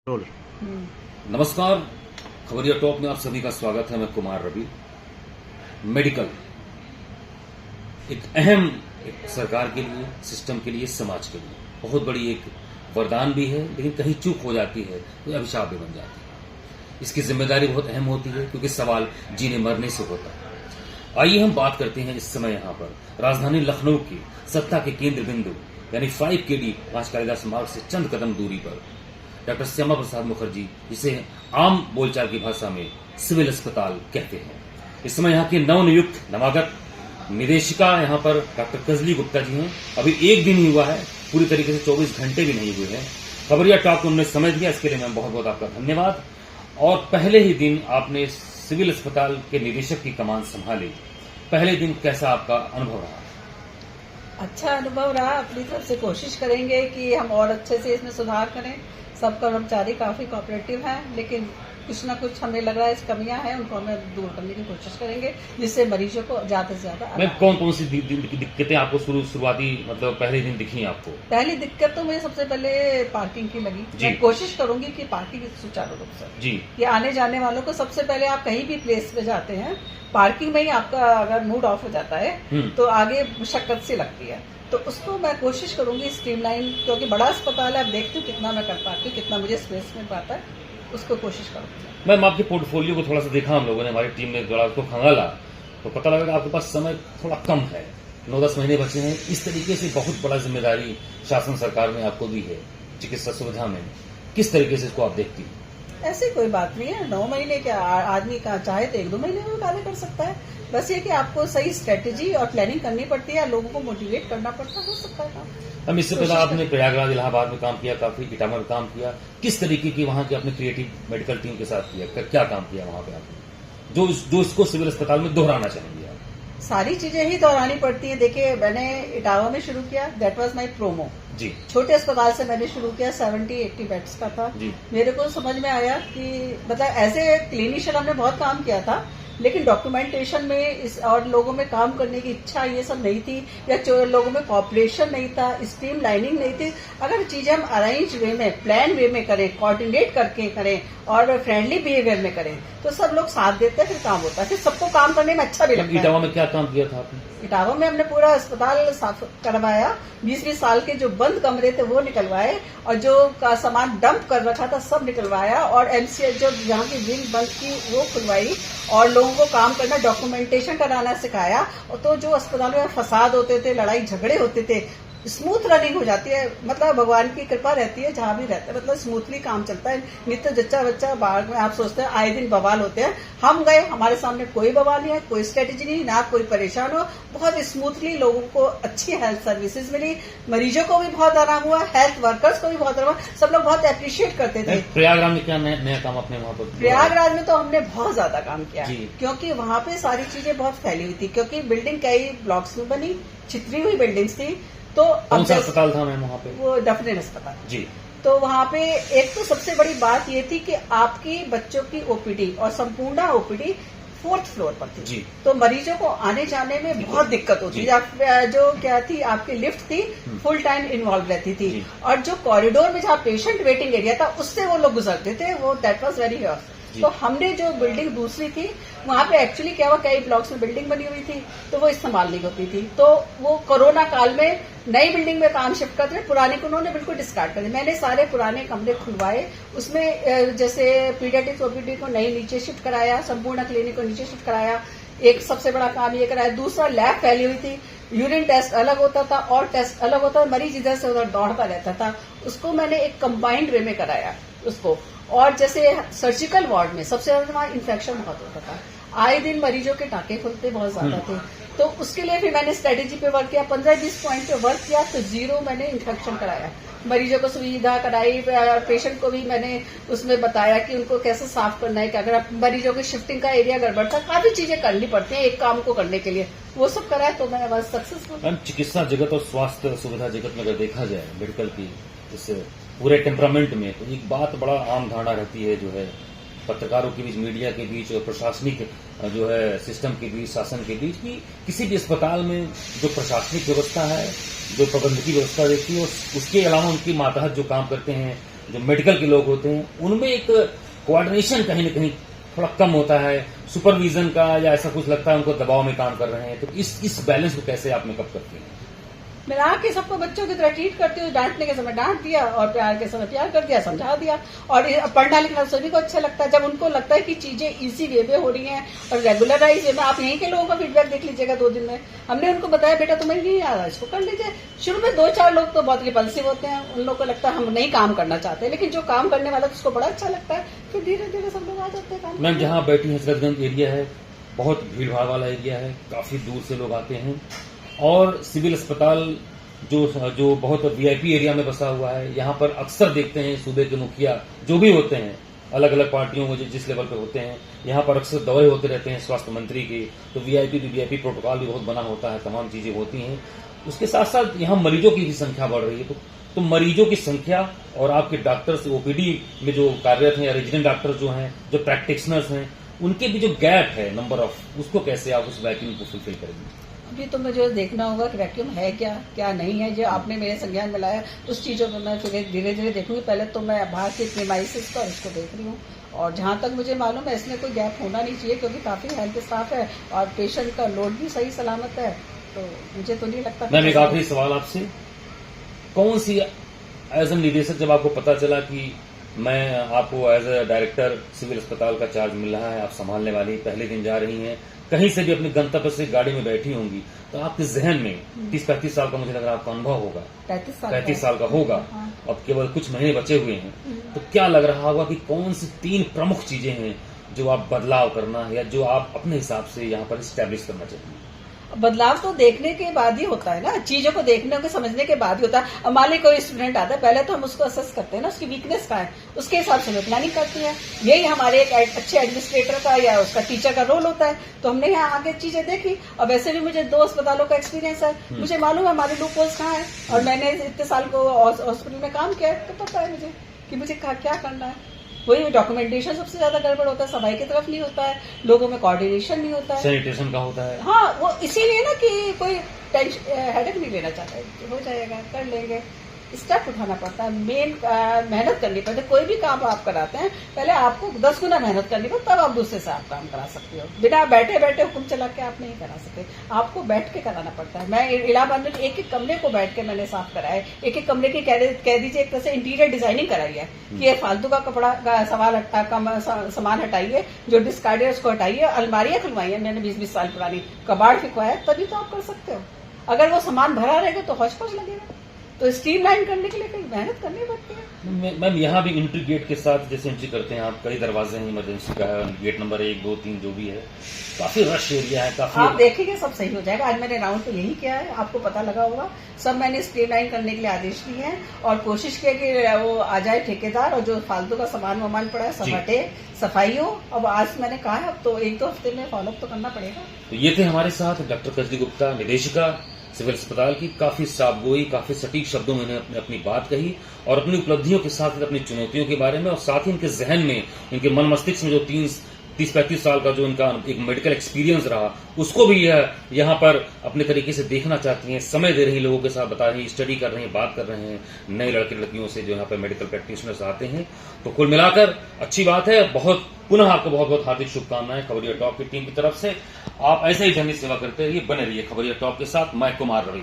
Role. नमस्कार, खबरिया top में आप सभी का स्वागत है। मैं कुमार रवि। मेडिकल एक अहम सरकार के लिए, सिस्टम के लिए, समाज के लिए बहुत बड़ी एक वरदान भी है, लेकिन कहीं चूक हो जाती है तो अभिशाप भी बन जाती है। इसकी जिम्मेदारी बहुत अहम होती है क्योंकि सवाल जीने मरने से होता है। आइए हम बात करते हैं इस समय यहाँ पर राजधानी लखनऊ की सत्ता के केंद्र बिंदु यानी 5KD पांच कालिदास मार्ग से चंद कदम दूरी पर डॉक्टर श्यामा प्रसाद मुखर्जी, जिसे आम बोलचाल की भाषा में सिविल अस्पताल कहते हैं। इस समय यहाँ के नवनियुक्त नवागत निदेशिका यहाँ पर डॉक्टर कजली गुप्ता जी हैं। अभी एक दिन ही हुआ है, पूरी तरीके से 24 घंटे भी नहीं हुए हैं। खबरिया टॉक को उन्होंने समय दिया, इसके लिए मैं बहुत बहुत आपका धन्यवाद। और पहले ही दिन आपने सिविल अस्पताल के निदेशक की कमान संभाली, पहले दिन कैसा आपका अनुभव रहा? अच्छा अनुभव रहा। अपनी तरफ से कोशिश करेंगे कि हम और अच्छे से इसमें सुधार करें। सब कर्मचारी काफी कोऑपरेटिव हैं, लेकिन कुछ ना कुछ हमें लग रहा है कमियां हैं, उनको हमें दूर करने की कोशिश करेंगे जिससे मरीजों को ज्यादा से ज्यादा। कौन कौन सी दिक्कतें आपको शुरुआती मतलब पहले दिन दिखी आपको? पहली दिक्कत तो मुझे सबसे पहले पार्किंग की लगी। मैं कोशिश करूंगी कि पार्किंग सुचारू रूप से जी, ये आने जाने वालों को सबसे पहले आप कहीं भी प्लेस पे जाते हैं, पार्किंग में ही आपका अगर मूड ऑफ हो जाता है तो आगे मुशक्कत सी लगती है। तो उसको मैं कोशिश करूंगी स्ट्रीमलाइन, क्योंकि बड़ा अस्पताल है, अब देखती हूँ कितना मैं कर पाती हूँ, कितना मुझे स्पेस मिल पाता है, उसको कोशिश करूंगी। मैम, आपके पोर्टफोलियो को थोड़ा सा देखा हम लोगों ने, हमारी टीम ने थोड़ा उसको खंगाला तो पता लगा कि आपके पास समय थोड़ा कम है, 9-10 महीने बचे हैं। इस तरीके से बहुत बड़ा जिम्मेदारी शासन सरकार ने आपको दी है चिकित्सा सुविधा में, किस तरीके से इसको आप देखती हैं? ऐसी कोई बात नहीं है, 9 महीने क्या, आदमी का चाहे तो 1-2 महीने में कार्य कर सकता है। बस ये कि आपको सही स्ट्रेटेजी और प्लानिंग करनी पड़ती है, लोगों को मोटिवेट करना पड़ता है, हो सकता है काम। हम इससे पहले आपने प्रयागराज, इलाहाबाद में काम किया, काफी इटावा में काम किया, किस तरीके की वहां की आपने क्रिएटिव मेडिकल टीम के साथ किया, क्या काम किया वहां पे आपने जो इसको सिविल अस्पताल में दोहराना चाहेंगे आप? सारी चीजें ही दोहरानी पड़ती है। देखिए, मैंने इटावा में शुरू किया, दैट वाज माय प्रोमो जी। छोटे अस्पताल से मैंने शुरू किया, 70-80 बेड्स का था जी। मेरे को समझ में आया कि मतलब एज ए क्लिनिशियन हमने बहुत काम किया था, लेकिन डॉक्यूमेंटेशन में इस और लोगों में काम करने की इच्छा ये सब नहीं थी, या लोगों में कॉपरेशन नहीं था, स्ट्रीम लाइनिंग नहीं थी। अगर चीजें हम अरेंज वे में, प्लान वे में करें, कोऑर्डिनेट करके करें और फ्रेंडली बिहेवियर में करें तो सब लोग साथ देते हैं, फिर काम होता है, फिर सबको काम करने में अच्छा भी लगता है। इटावा में क्या काम किया था आपने? इटावा में हमने पूरा अस्पताल साफ करवाया, 20-20 साल के जो बंद कमरे थे वो निकलवाए, और जो का सामान डंप कर रखा था सब निकलवाया, और MCH जो यहाँ की विंग बंद की वो खुलवाई, और लोगों को काम करना, डॉक्यूमेंटेशन कराना सिखाया। तो जो अस्पतालों में फसाद होते थे, लड़ाई झगड़े होते थे, स्मूथ रनिंग हो जाती है। मतलब भगवान की कृपा रहती है जहां भी रहता है, मतलब स्मूथली काम चलता है। नहीं तो जच्चा बच्चा बाहर में आप सोचते हैं आए दिन बवाल होते हैं, हम गए, हमारे सामने कोई बवाल नहीं है, कोई स्ट्रेटेजी नहीं, ना कोई परेशान हो, बहुत स्मूथली लोगों को अच्छी हेल्थ सर्विसेज मिली, मरीजों को भी बहुत आराम हुआ, हेल्थ वर्कर्स को भी बहुत आराम हुआ, सब लोग बहुत अप्रिशिएट करते थे। प्रयागराज में क्या नया काम अपने वहाँ पर? प्रयागराज में तो हमने बहुत ज्यादा काम किया, क्योंकि वहाँ पे सारी चीजें बहुत फैली हुई थी, क्योंकि बिल्डिंग कई ब्लॉक्स में बनी, छितरी हुई बिल्डिंग्स थी। तो कौन सा अस्पताल था मैम वहाँ पे? वो डफरिन अस्पताल जी। तो वहाँ पे एक तो सबसे बड़ी बात ये थी कि आपकी बच्चों की OPD और संपूर्ण OPD 4th फ्लोर पर थी जी। तो मरीजों को आने जाने में बहुत दिक्कत होती थी। जो क्या थी, आपकी लिफ्ट थी फुल टाइम इन्वॉल्व रहती थी, और जो कॉरिडोर में जहाँ पेशेंट वेटिंग एरिया था उससे वो लोग गुजरते थे, वो दैट वाज वेरी हॉट। तो हमने जो बिल्डिंग दूसरी थी वहाँ पे एक्चुअली क्या हुआ, कई ब्लॉक्स में बिल्डिंग बनी हुई थी तो वो इस्तेमाल नहीं होती थी, तो वो कोरोना काल में नई बिल्डिंग में काम शिफ्ट करते, पुराने को उन्होंने बिल्कुल डिस्कार्ड कर दिया। मैंने सारे पुराने कमरे खुलवाए, उसमें जैसे पीडियाट्रिक्स OPD को नई नीचे शिफ्ट कराया, संपूर्ण क्लिनिक को नीचे शिफ्ट कराया, एक सबसे बड़ा काम ये कराया। दूसरा, लैब फैली हुई थी, यूरिन टेस्ट अलग होता था और टेस्ट अलग होता था, मरीज इधर से उधर दौड़ता रहता था, उसको मैंने एक कंबाइंड वे में कराया उसको। और जैसे सर्जिकल वार्ड में सबसे ज्यादा वहाँ इन्फेक्शन बहुत होता था, आए दिन मरीजों के टाँके खुलते बहुत ज्यादा थे, तो उसके लिए भी मैंने स्ट्रेटेजी पे वर्क किया, 15-20 पॉइंट पे वर्क किया, तो 0 मैंने इन्फेक्शन कराया, मरीजों को सुविधा कराई, पेशेंट को भी मैंने उसमें बताया कि उनको कैसे साफ करना है, कि अगर आप मरीजों की शिफ्टिंग का एरिया गड़बड़ था, काफी चीजें करनी पड़ती हैं एक काम को करने के लिए, वो सब कराया, तो मैं बस सक्सेसफुल। मैम, चिकित्सा जगत और स्वास्थ्य सुविधा जगत में अगर देखा जाए मेडिकल की इस पूरे टेम्परामेंट में, तो एक बात बड़ा आम धारणा रहती है, जो है पत्रकारों के बीच, मीडिया के बीच और प्रशासनिक जो है सिस्टम के बीच, शासन के बीच, कि किसी भी अस्पताल में जो प्रशासनिक व्यवस्था है, जो प्रबंधकीय व्यवस्था रहती है, उसके अलावा उनकी मातहत जो काम करते हैं जो मेडिकल के लोग होते हैं उनमें एक कोऑर्डिनेशन कहीं न कहीं थोड़ा कम होता है, सुपरविजन का या ऐसा कुछ लगता है उनको दबाव में काम कर रहे हैं, तो इस बैलेंस को कैसे आप मेकअप करते हैं? मिला के सबको बच्चों की तरह ट्रीट करती हूँ। डांटने के समय डांट दिया और प्यार के समय प्यार कर दिया, समझा दिया। और पढ़ना लिखना सभी को अच्छा लगता है जब उनको लगता है कि चीजें इजी वे में हो रही हैं और रेगुलराइज वे में। आप यहीं के लोगों का फीडबैक देख लीजिएगा, 2 दिन में हमने उनको बताया बेटा तुम्हें नहीं आ रहा, इसको कर लीजिए। शुरू में 2-4 लोग तो बहुत रिपल्सिव होते हैं, उन लोगों को लगता है हम नहीं काम करना चाहते, लेकिन जो काम करने वाला उसको बड़ा अच्छा लगता है, फिर धीरे धीरे सब लोग आ जाते हैं। मैम जहाँ बैठी है हजरतगंज एरिया है, बहुत भीड़ भाड़ वाला एरिया है, काफी दूर से लोग आते हैं और सिविल अस्पताल जो बहुत वीआईपी एरिया में बसा हुआ है, यहाँ पर अक्सर देखते हैं सूबे के मुखिया जो भी होते हैं अलग अलग पार्टियों में जिस लेवल पे होते हैं, यहाँ पर अक्सर दौरे होते रहते हैं स्वास्थ्य मंत्री के, तो वीआईपी प्रोटोकॉल भी बहुत बना होता है, तमाम चीजें होती हैं। उसके साथ साथ यहाँ मरीजों की भी संख्या बढ़ रही है, तो मरीजों की संख्या और आपके डॉक्टर्स ओपीडी में जो कार्यरत हैं या रेजिडेंट डॉक्टर जो हैं, जो प्रैक्टिशनर्स हैं, उनके भी जो गैप है नंबर ऑफ, उसको कैसे आप उस वैक्यूम को फुलफिल करेंगे? अभी तो मुझे देखना होगा कि वैक्यूम है क्या नहीं है। जो आपने मेरे संज्ञान में लाया उस चीजों को मैं फिर धीरे धीरे देखूंगी। पहले तो मैं बाहर के प्रीमाइसिस का उसको देख रही हूँ, और जहां तक मुझे मालूम है इसमें कोई गैप होना नहीं चाहिए, क्योंकि काफी हेल्थ स्टाफ है और पेशेंट का लोड भी सही सलामत है, तो मुझे तो नहीं लगता। मैम एक आखिरी सवाल आपसे, कौन सी एज ए निदेशक जब आपको पता चला कि मैं आपको एज ए डायरेक्टर सिविल अस्पताल का चार्ज मिल रहा है, आप संभालने वाली, पहले दिन जा रही हैं, कहीं से भी अपने गंतव्य से गाड़ी में बैठी होंगी, तो आपके जहन में 30-35 साल का मुझे लग रहा है आपका अनुभव होगा, 35 साल का होगा, अब केवल कुछ महीने बचे हुए हैं, तो क्या लग रहा होगा कि कौन सी 3 प्रमुख चीजें हैं जो आप बदलाव करना है या जो आप अपने हिसाब से यहाँ पर स्टैब्लिश करना चाहिए? बदलाव तो देखने के बाद ही होता है ना, चीजों को देखने को समझने के बाद ही होता है। अब मान ली कोई स्टूडेंट आता है, पहले तो हम उसको असेस करते हैं ना, उसकी वीकनेस का है, उसके हिसाब से हमें प्लानिंग करते हैं। यही हमारे एक अच्छे एडमिनिस्ट्रेटर का या उसका टीचर का रोल होता है। तो हमने यहाँ आगे चीजें देखी, और वैसे भी मुझे 2 अस्पतालों का एक्सपीरियंस है, मुझे मालूम है हमारे लूप होल्स कहाँ है, और मैंने इतने साल को हॉस्पिटल में काम किया है, तो पता है मुझे कि मुझे क्या करना है। वही डॉक्यूमेंटेशन सबसे ज्यादा गड़बड़ होता है, सफाई की तरफ नहीं होता है, लोगों में कोऑर्डिनेशन नहीं होता है, सैनिटेशन का होता है। हाँ, वो इसीलिए ना कि कोई टेंशन हेडेक नहीं लेना चाहता है, हो जाएगा, कर लेंगे। स्टेप उठाना पड़ता है, मेन मेहनत करनी पड़ती है। कोई भी काम आप कराते हैं, पहले आपको 10 गुना मेहनत करनी पड़ती है, तब आप दूसरे से आप काम करा सकते हो। बिना बैठे बैठे हुक्म चला के आप नहीं करा सकते, आपको बैठ के कराना पड़ता है। मैं इलाहाबाद में एक कमरे को बैठ के मैंने साफ कराया है, एक कमरे की कह दीजिए एक तरह से इंटीरियर डिजाइनिंग कराई है कि ये फालतू का कपड़ा का सामान हटाइए, जो डिस्कार्ड है उसको हटाइए, अलमारियां खुलवाई है मैंने 20-20 साल पुरानी, कबाड़ फिकवाया, तभी तो आप कर सकते हो। अगर वो सामान भरा रहेगा तो हौच पौच लगेगा। तो स्ट्रीमलाइन करने के लिए कई मेहनत करनी पड़ती है। मैम यहाँ भी एंट्री गेट के साथ जैसे एंट्री करते हैं आप, कई दरवाजे हैं, इमरजेंसी का है, गेट नंबर 1, 2, 3 जो भी है, काफी रश एरिया है, काफी। आप देखेंगे सब सही हो जाएगा। आज मैंने राउंड तो यही किया है, आपको पता लगा होगा। सब मैंने स्ट्रीमलाइन करने के लिए आदेश दिए हैं और कोशिश किया कि वो आ जाए ठेकेदार, और जो फालतू का सामान पड़ा है सब हटे, सफाई हो। अब आज मैंने कहा है, अब तो 1-2 हफ्ते में फॉलोअप तो करना पड़ेगा। तो ये थे हमारे साथ डॉक्टर कजरी गुप्ता, निदेशिका सिविल अस्पताल की। काफी साफगोई, काफी सटीक शब्दों में इन्होंने अपनी बात कही और अपनी उपलब्धियों के साथ अपनी चुनौतियों के बारे में, और साथ ही इनके जहन में, इनके मन मस्तिष्क में जो 30-35 साल का जो इनका एक मेडिकल एक्सपीरियंस रहा, उसको भी यहाँ पर अपने तरीके से देखना चाहती हैं, समय दे रही लोगों के साथ, बता रही, स्टडी कर रही हैं, बात कर रहे हैं नए लड़के लड़कियों से जो यहाँ पर मेडिकल प्रैक्टिशनर्स आते हैं। तो कुल मिलाकर अच्छी बात है। पुनः आपको बहुत बहुत हार्दिक शुभकामनाएं खबरिया टॉप की टीम की तरफ से। आप ऐसे ही जन सेवा करते रहिए, बने रहिए खबरिया टॉप के साथ। मैं कुमार रवि।